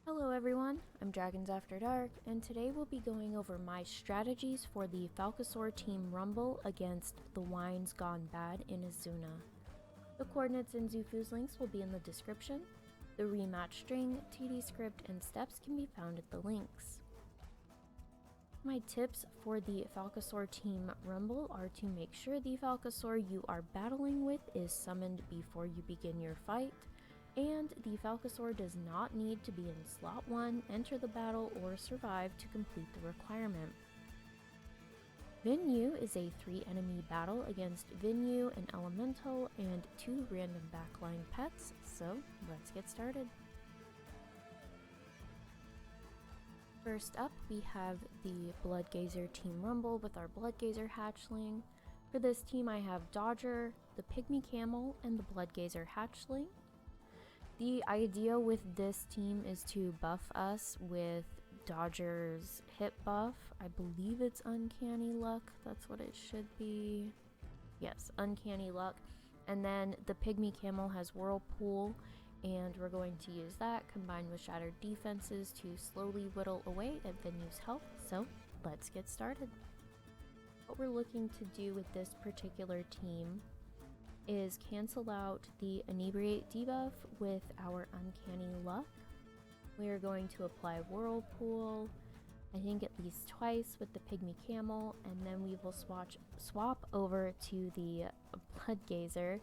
Hello everyone, I'm Dragons After Dark, and today we'll be going over my strategies for the Falcosaur Team Rumble against the Wines Gone Bad in Azsuna. The coordinates and Zufu's links will be in the description. The Rematch String, tdScript, and steps can be found at the links. My tips for the Falcosaur Team Rumble are to make sure the Falcosaur you are battling with is summoned before you begin your fight, and the Falcosaur does not need to be in slot 1, enter the battle, or survive to complete the requirement. Vinyu is a 3-enemy battle against Vinyu, an elemental, and 2 random backline pets, so let's get started. First up, we have the Bloodgazer Team Rumble with our Bloodgazer hatchling. For this team I have Dodger, the Pygmy Camel, and the Bloodgazer hatchling. The idea with this team is to buff us with Dodger's hit buff. I believe it's Uncanny Luck. That's what it should be. Yes, Uncanny Luck. And then the Pygmy Camel has Whirlpool, and we're going to use that combined with Shattered Defenses to slowly whittle away at Vinyu's health. So let's get started. What we're looking to do with this particular team is cancel out the Inebriate debuff with our Uncanny Luck. We are going to apply Whirlpool, I think at least twice with the Pygmy Camel, and then we will swap over to the Bloodgazer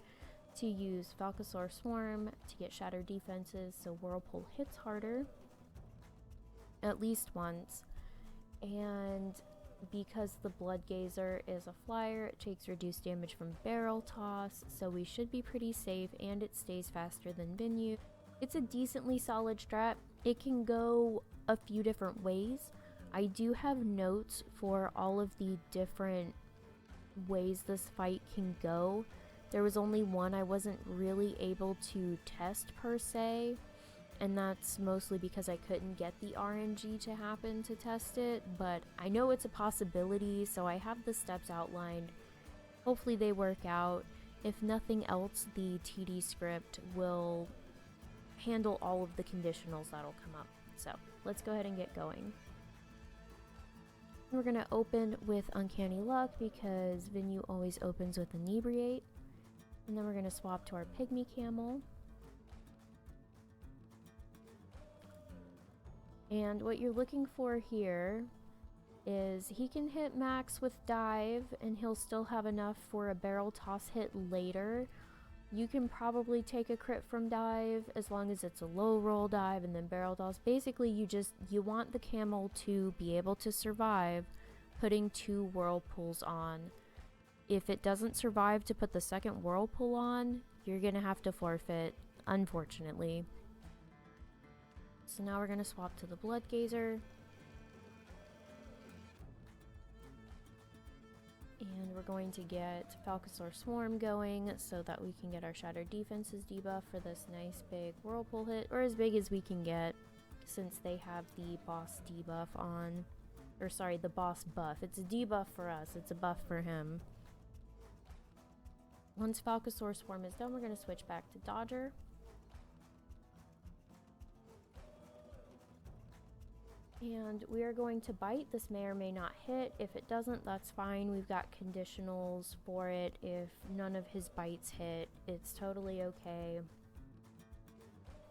to use Falcosaur Swarm to get Shattered Defenses so Whirlpool hits harder at least once, and because the Bloodgazer is a flyer, it takes reduced damage from Barrel Toss, so we should be pretty safe, and it stays faster than Vinyu. It's a decently solid strat. It can go a few different ways. I do have notes for all of the different ways this fight can go. There was only one I wasn't really able to test per se, and that's mostly because I couldn't get the RNG to happen to test it, but I know it's a possibility, so I have the steps outlined. Hopefully they work out. If nothing else, the tdScript will handle all of the conditionals that'll come up. So let's go ahead and get going. We're going to open with Uncanny Luck because Vinyu always opens with Inebriate, and then we're going to swap to our Pygmy Camel. And what you're looking for here is he can hit max with dive and he'll still have enough for a barrel toss hit later. You can probably take a crit from dive as long as it's a low roll dive and then barrel toss. Basically you want the camel to be able to survive putting 2 whirlpools on. If it doesn't survive to put the second whirlpool on, you're gonna have to forfeit, unfortunately. So now we're going to swap to the Bloodgazer. And we're going to get Falcosaur Swarm going so that we can get our Shattered Defenses debuff for this nice big Whirlpool hit, or as big as we can get since they have the boss debuff on. Or sorry, the boss buff. It's a debuff for us, it's a buff for him. Once Falcosaur Swarm is done, we're going to switch back to Dodger. And we are going to bite. This may or may not hit. If it doesn't, that's fine. We've got conditionals for it. If none of his bites hit, it's totally okay.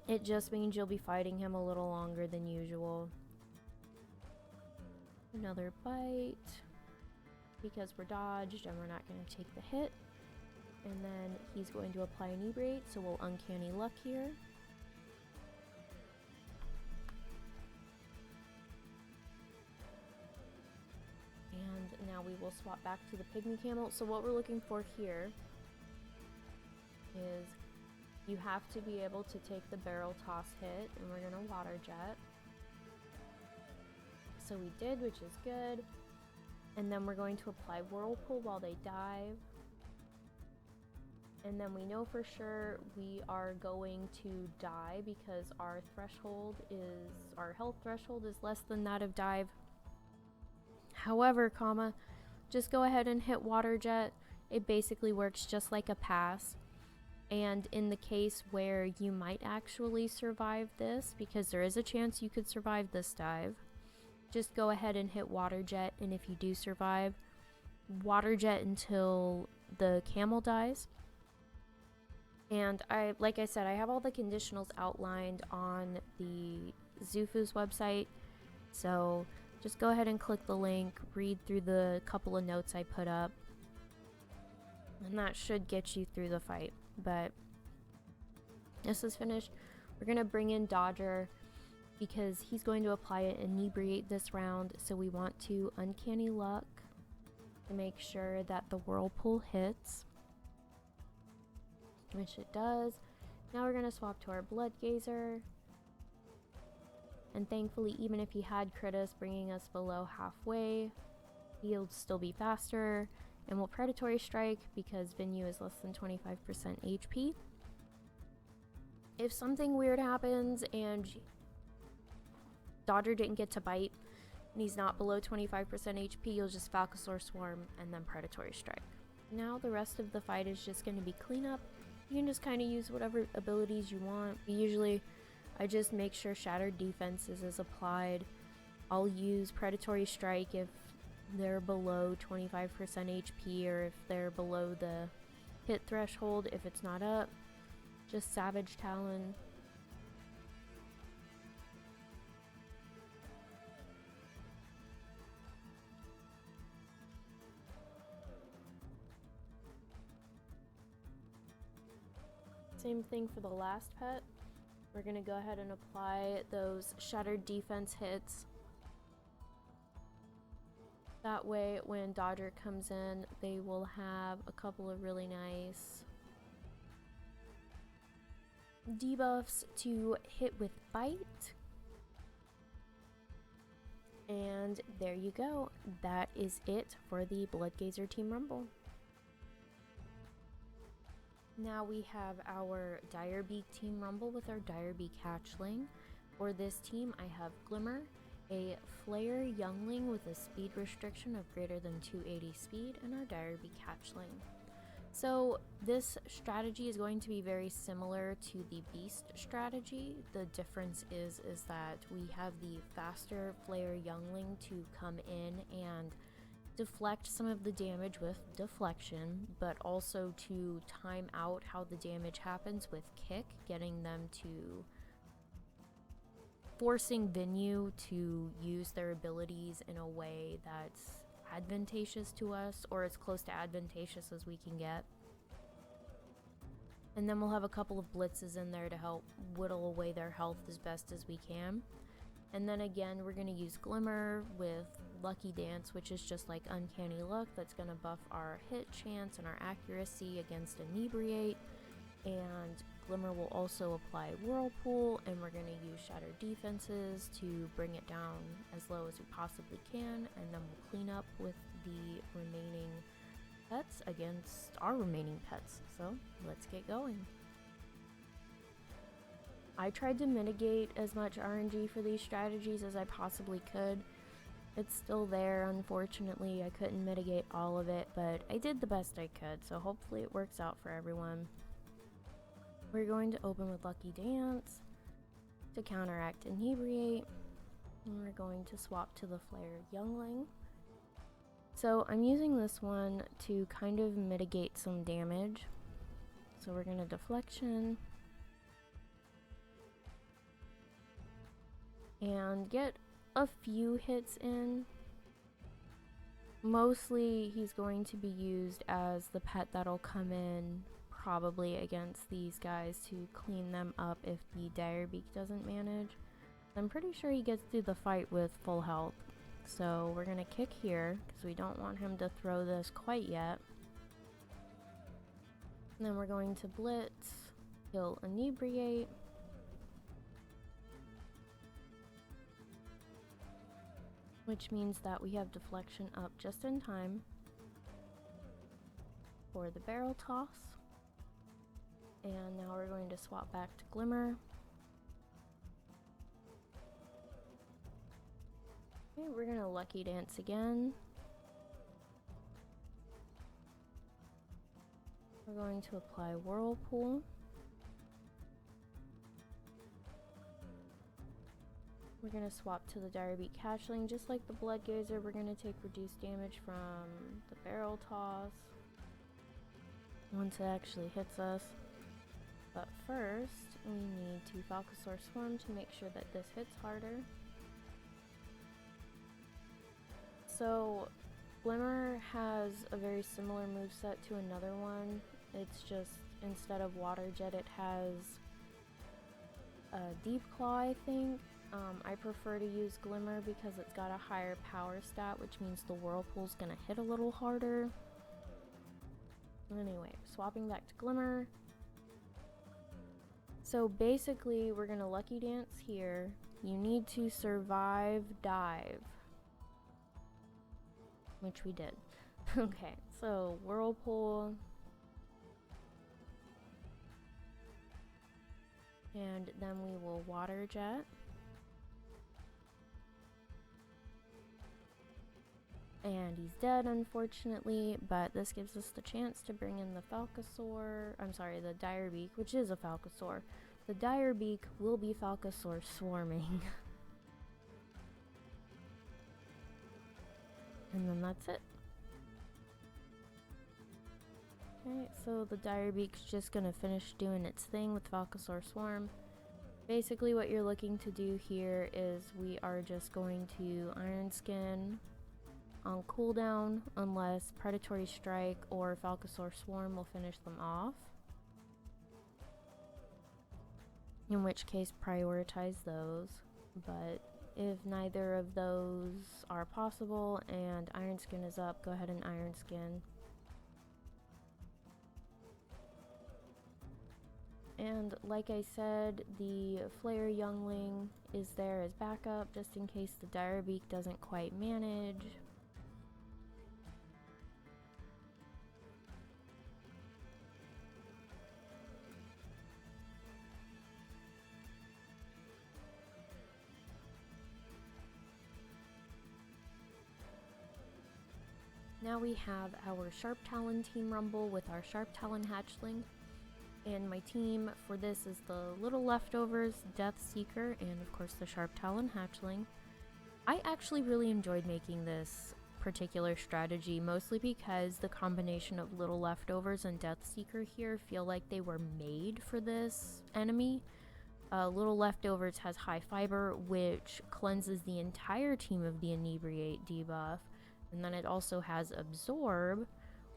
It just means you'll be fighting him a little longer than usual. Another bite. Because we're dodged and we're not going to take the hit. And then he's going to apply Inebriate, so we'll Uncanny Luck here. And now we will swap back to the Pygmy Camel. So what we're looking for here is you have to be able to take the barrel toss hit, and we're going to Water Jet. So we did, which is good. And then we're going to apply Whirlpool while they dive. And then we know for sure we are going to die because our health threshold is less than that of dive. However, just go ahead and hit Water Jet. It basically works just like a pass. And in the case where you might actually survive this, because there is a chance you could survive this dive, just go ahead and hit water jet, and if you do survive, water jet until the camel dies. And like I said, I have all the conditionals outlined on the Zufu's website, so just go ahead and click the link, read through the couple of notes I put up, and that should get you through the fight. But this is finished. We're gonna bring in Dodger because he's going to apply an inebriate this round, so we want to Uncanny Luck to make sure that the whirlpool hits, which it does. Now we're gonna swap to our Bloodgazer, and thankfully, even if he had crit us, bringing us below halfway, he'll still be faster. And we'll Predatory Strike because Venue is less than 25% HP. If something weird happens and Dodger didn't get to bite and he's not below 25% HP, you'll just Falcosaur Swarm and then Predatory Strike. Now the rest of the fight is just going to be cleanup. You can just kind of use whatever abilities you want. Usually I just make sure Shattered Defenses is applied. I'll use Predatory Strike if they're below 25% HP or if they're below the hit threshold. If it's not up, just Savage Talon. Same thing for the last pet. We're gonna go ahead and apply those Shattered Defense hits. That way, when Dodger comes in, they will have a couple of really nice debuffs to hit with Bite. And there you go. That is it for the Bloodgazer Team Rumble. Now we have our Direbeak Team Rumble with our Direbeak Hatchling. For this team, I have Glimmer, a Flare Youngling with a speed restriction of greater than 280 speed, and our Direbeak Hatchling. So this strategy is going to be very similar to the Beast strategy. The difference is that we have the faster Flare Youngling to come in and deflect some of the damage with deflection, but also to time out how the damage happens with kick, getting them to forcing Venue to use their abilities in a way that's advantageous to us, or as close to advantageous as we can get. And then we'll have a couple of blitzes in there to help whittle away their health as best as we can. And then again, we're going to use Glimmer with Lucky Dance, which is just like Uncanny Luck. That's going to buff our hit chance and our accuracy against Inebriate. And Glimmer will also apply Whirlpool, and we're going to use Shattered Defenses to bring it down as low as we possibly can, and then we'll clean up with the remaining pets against our remaining pets. So let's get going. I tried to mitigate as much RNG for these strategies as I possibly could. It's still there, unfortunately. I couldn't mitigate all of it, but I did the best I could, so hopefully it works out for everyone. We're going to open with Lucky Dance to counteract Inebriate, and we're going to swap to the Flare Youngling. So I'm using this one to kind of mitigate some damage. So we're going to Deflection and get a few hits in. Mostly he's going to be used as the pet that'll come in probably against these guys to clean them up if the Direbeak doesn't manage. I'm pretty sure he gets through the fight with full health. So we're gonna kick here because we don't want him to throw this quite yet. And then we're going to blitz, kill Inebriate. Which means that we have deflection up just in time for the barrel toss. And now we're going to swap back to Glimmer. Okay, we're gonna Lucky Dance again. We're going to apply Whirlpool. We're going to swap to the Direbeak Hatchling. Just like the Bloodgazer, we're going to take reduced damage from the Barrel Toss once it actually hits us. But first, we need to Falcosaur Swarm to make sure that this hits harder. So, Glimmer has a very similar moveset to another one. It's just, instead of Water Jet, it has a Deep Claw, I think. I prefer to use Glimmer because it's got a higher power stat, which means the Whirlpool's gonna hit a little harder. Anyway, swapping back to Glimmer. So basically, we're gonna Lucky Dance here. You need to survive dive, which we did. Okay, so Whirlpool. And then we will Water Jet. And he's dead, unfortunately, but this gives us the chance to bring in the Falcosaur. I'm sorry, the Direbeak, which is a Falcosaur. The Direbeak will be Falcosaur swarming. And then that's it. Okay, so the Direbeak's just gonna finish doing its thing with Falcosaur Swarm. Basically what you're looking to do here is we are just going to Iron Skin on cooldown unless Predatory Strike or Falcosaur Swarm will finish them off. In which case prioritize those, but if neither of those are possible and Iron Skin is up, go ahead and Iron Skin. And like I said, the Flare Youngling is there as backup just in case the Direbeak doesn't quite manage. Now we have our Sharptalon Team Rumble with our Sharptalon Hatchling. And my team for this is the Little Leftovers, Death Seeker, and of course the Sharptalon Hatchling. I actually really enjoyed making this particular strategy, mostly because the combination of Little Leftovers and Death Seeker here feel like they were made for this enemy. Little Leftovers has High Fiber, which cleanses the entire team of the Inebriate debuff. And then it also has Absorb,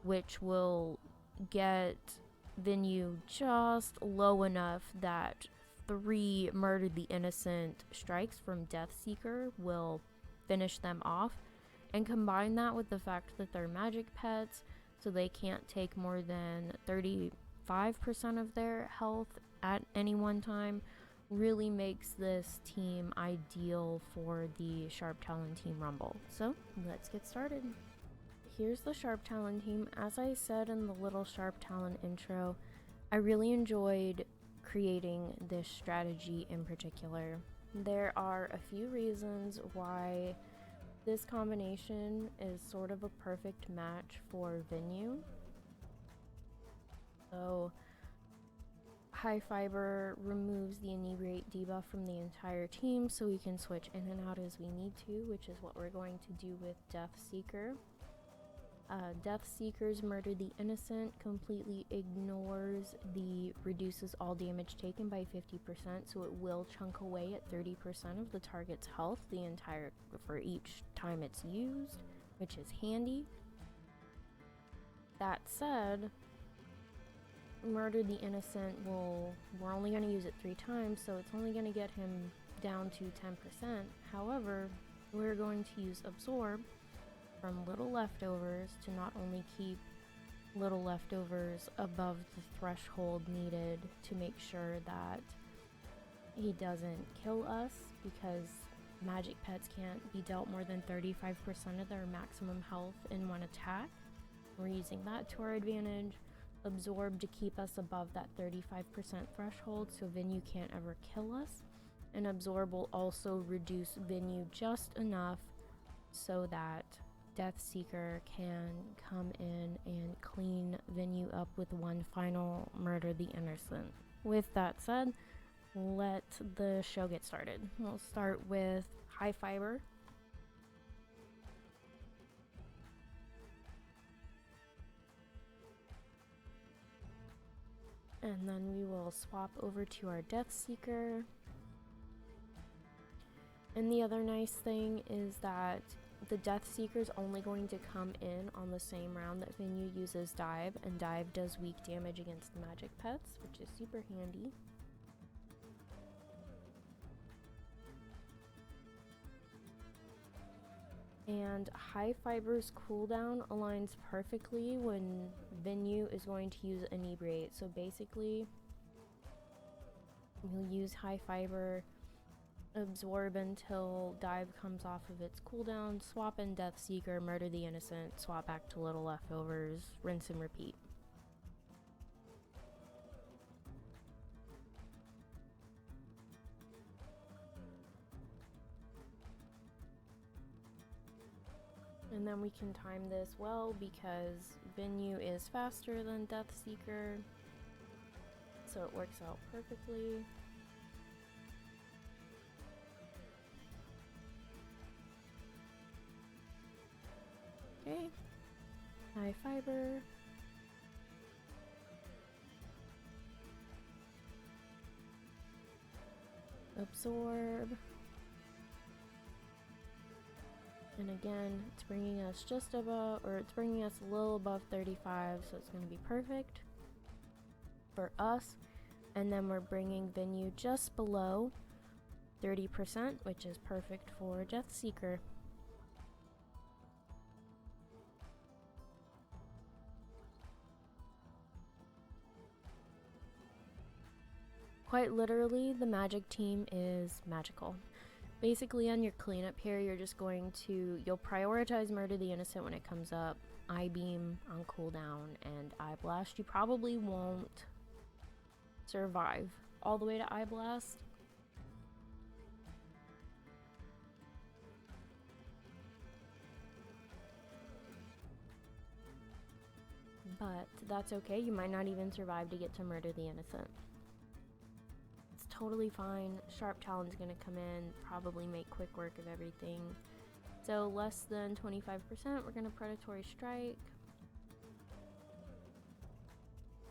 which will get Venue just low enough that 3 Murder the Innocent strikes from Death Seeker will finish them off. And combine that with the fact that they're magic pets, so they can't take more than 35% of their health at any one time, really makes this team ideal for the Sharptalon Team Rumble. So let's get started. Here's the Sharptalon team. As I said in the little Sharptalon intro, I really enjoyed creating this strategy in particular. There are a few reasons why this combination is sort of a perfect match for Venue. So High Fiber removes the Inebriate debuff from the entire team, so we can switch in and out as we need to, which is what we're going to do with Death Seeker. Death Seeker's Murder the Innocent completely ignores the reduces all damage taken by 50%, so it will chunk away at 30% of the target's health for each time it's used, which is handy. That said, Murder the Innocent we're only going to use it 3 times, so it's only going to get him down to 10%. However, we're going to use Absorb from Little Leftovers to not only keep Little Leftovers above the threshold needed to make sure that he doesn't kill us, because magic pets can't be dealt more than 35% of their maximum health in one attack. We're using that to our advantage. Absorb to keep us above that 35% threshold so Venue can't ever kill us. And Absorb will also reduce Venue just enough so that Death Seeker can come in and clean Venue up with one final Murder the Innocent. With that said, let the show get started. We'll start with High Fiber. And then we will swap over to our Death Seeker. And the other nice thing is that the Death Seeker is only going to come in on the same round that Venue uses Dive, and Dive does weak damage against magic pets, which is super handy. And High Fiber's cooldown aligns perfectly when Venue is going to use Inebriate. So basically, you'll use High Fiber, absorb until Dive comes off of its cooldown, swap in Death Seeker, Murder the Innocent, swap back to Little Leftovers, rinse and repeat. And then we can time this well because Venue is faster than Death Seeker, so it works out perfectly. Okay, High Fiber. Absorb. And again, it's bringing us just above, or it's bringing us a little above 35, so it's going to be perfect for us. And then we're bringing Venue just below 30%, which is perfect for Death Seeker. Quite literally, the Magic Team is magical. Basically, on your cleanup here, you're just going to, you'll prioritize Murder the Innocent when it comes up, Eye Beam on cooldown, and Eye Blast. You probably won't survive all the way to Eye Blast. But that's okay, you might not even survive to get to Murder the Innocent. Totally fine. Sharptalon's gonna come in, probably make quick work of everything. So less than 25%, we're gonna Predatory Strike.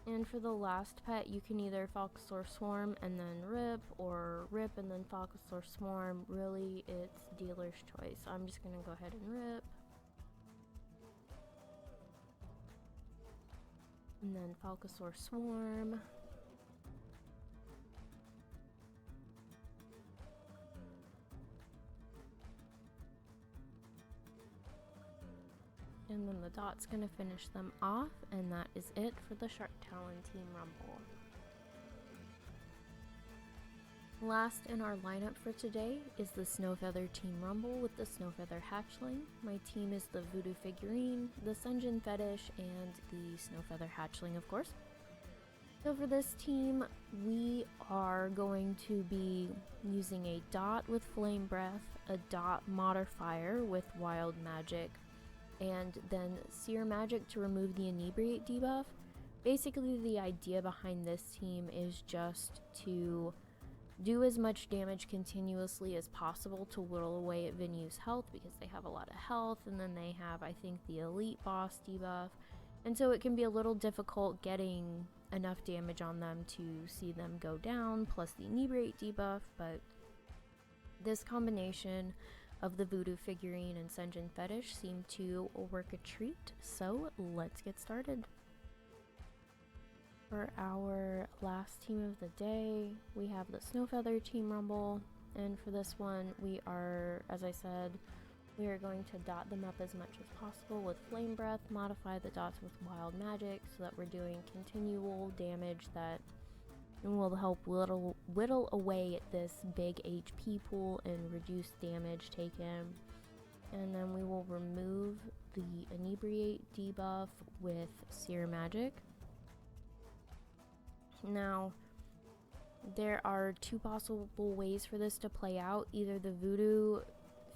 And for the last pet, you can either Falcosaur Swarm and then Rip, or Rip and then Falcosaur Swarm. Really, it's dealer's choice. I'm just gonna go ahead and Rip. And then Falcosaur Swarm. And then the dot's gonna finish them off, and that is it for the Sharptalon Team Rumble. Last in our lineup for today is the Snowfeather Team Rumble with the Snowfeather Hatchling. My team is the Voodoo Figurine, the Sungeon Fetish, and the Snowfeather Hatchling, of course. So for this team, we are going to be using a dot with Flame Breath, a dot modifier with Wild Magic, and then Seer Magic to remove the Inebriate debuff. Basically, the idea behind this team is just to do as much damage continuously as possible to whittle away at Venue's health, because they have a lot of health, and then they have, I think, the Elite Boss debuff, and so it can be a little difficult getting enough damage on them to see them go down, plus the Inebriate debuff. But this combination of the Voodoo Figurine and Sungeon Fetish seem to work a treat, so let's get started. For our last team of the day, we have the Snowfeather Team Rumble, and for this one, we are, as I said, we are going to dot them up as much as possible with Flame Breath, modify the dots with Wild Magic so that we're doing continual damage that will help whittle away at this big HP pool and reduce damage taken. And then we will remove the Inebriate debuff with Seer Magic. Now, there are two possible ways for this to play out. Either the Voodoo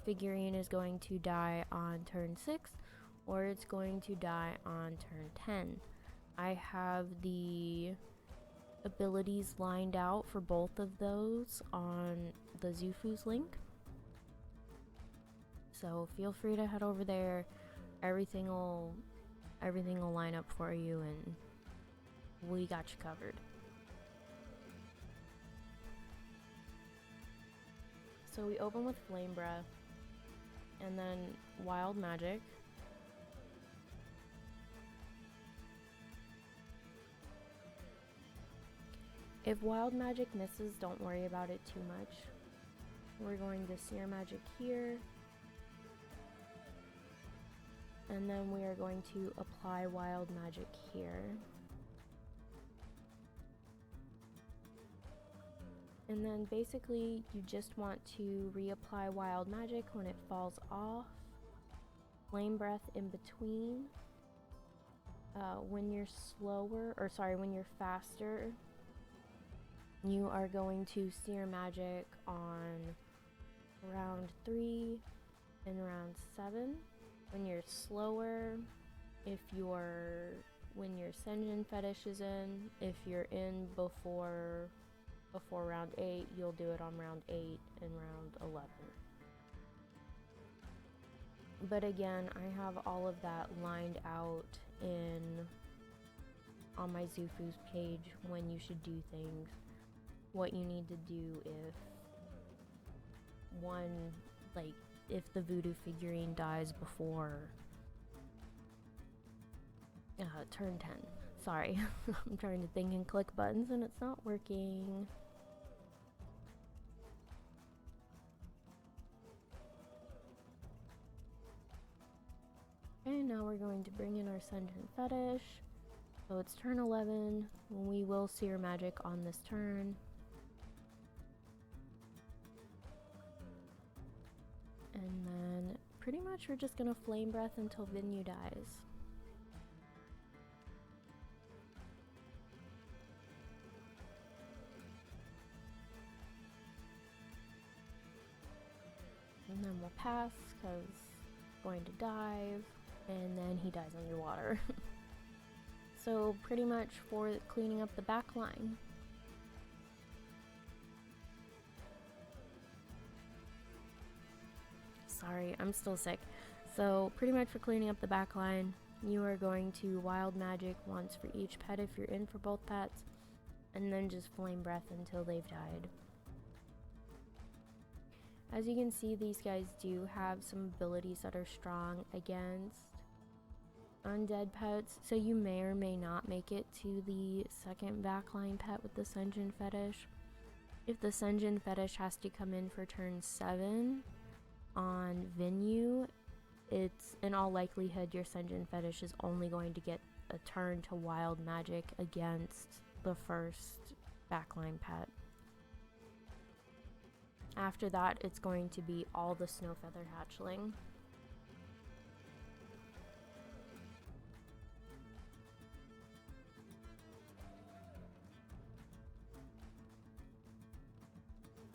Figurine is going to die on turn 6, or it's going to die on turn 10. I have the abilities lined out for both of those on the Zufu's link. So feel free to head over there. Everything will line up for you, and we got you covered. So we open with Flame Breath, and then Wild Magic. If Wild Magic misses, don't worry about it too much. We're going to Seer Magic here. And then we are going to apply Wild Magic here. And then basically you just want to reapply Wild Magic when it falls off. Flame Breath in between. When you're when you're faster, you are going to Seer Magic on round 3 and round 7. When you're slower, when your Senjin Fetish is in, if you're in before round 8, you'll do it on round 8 and round 11. But again, I have all of that lined out on my Zufu's page when you should do things, what you need to do if the voodoo figurine dies before turn 10. Sorry, I'm trying to think and click buttons and it's not working. Okay, now we're going to bring in our Senjin Fetish. So it's turn 11, when we will Seer Magic on this turn. And then pretty much we're just gonna Flame Breath until Vinyu dies. And then we'll pass because going to dive, and then he dies underwater. So pretty much for cleaning up the back line. Sorry, I'm still sick. So pretty much for cleaning up the back line, you are going to Wild Magic once for each pet if you're in for both pets, and then just Flame Breath until they've died. As you can see, these guys do have some abilities that are strong against undead pets, so you may or may not make it to the second backline pet with the Senjin Fetish. If the Senjin Fetish has to come in for turn 7 on Vinyu, it's in all likelihood your Senjin Fetish is only going to get a turn to Wild Magic against the first backline pet. After that, it's going to be all the Snowfeather hatchling.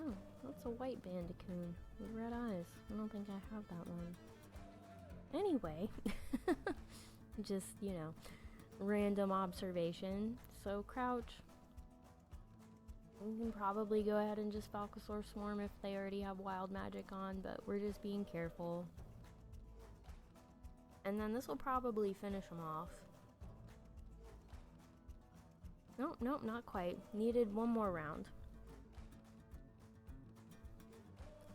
Oh, that's a white Bandicoot with red eyes. I don't think I have that one. Anyway, just, random observation. So crouch. We can probably go ahead and just Falcosaur Swarm if they already have Wild Magic on, but we're just being careful. And then this will probably finish them off. Nope, not quite. Needed one more round.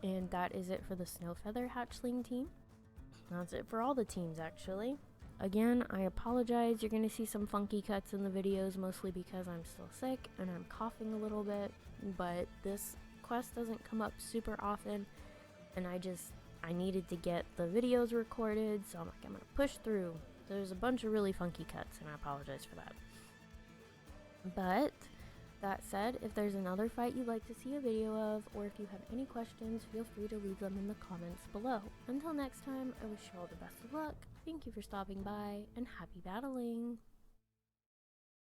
And that is it for the Snowfeather Hatchling team. That's it for all the teams, actually. Again, I apologize. You're going to see some funky cuts in the videos, mostly because I'm still sick and I'm coughing a little bit. But this quest doesn't come up super often, and I needed to get the videos recorded, so I'm like, I'm going to push through. There's a bunch of really funky cuts, and I apologize for that. But that said, if there's another fight you'd like to see a video of, or if you have any questions, feel free to leave them in the comments below. Until next time, I wish you all the best of luck. Thank you for stopping by, and happy battling!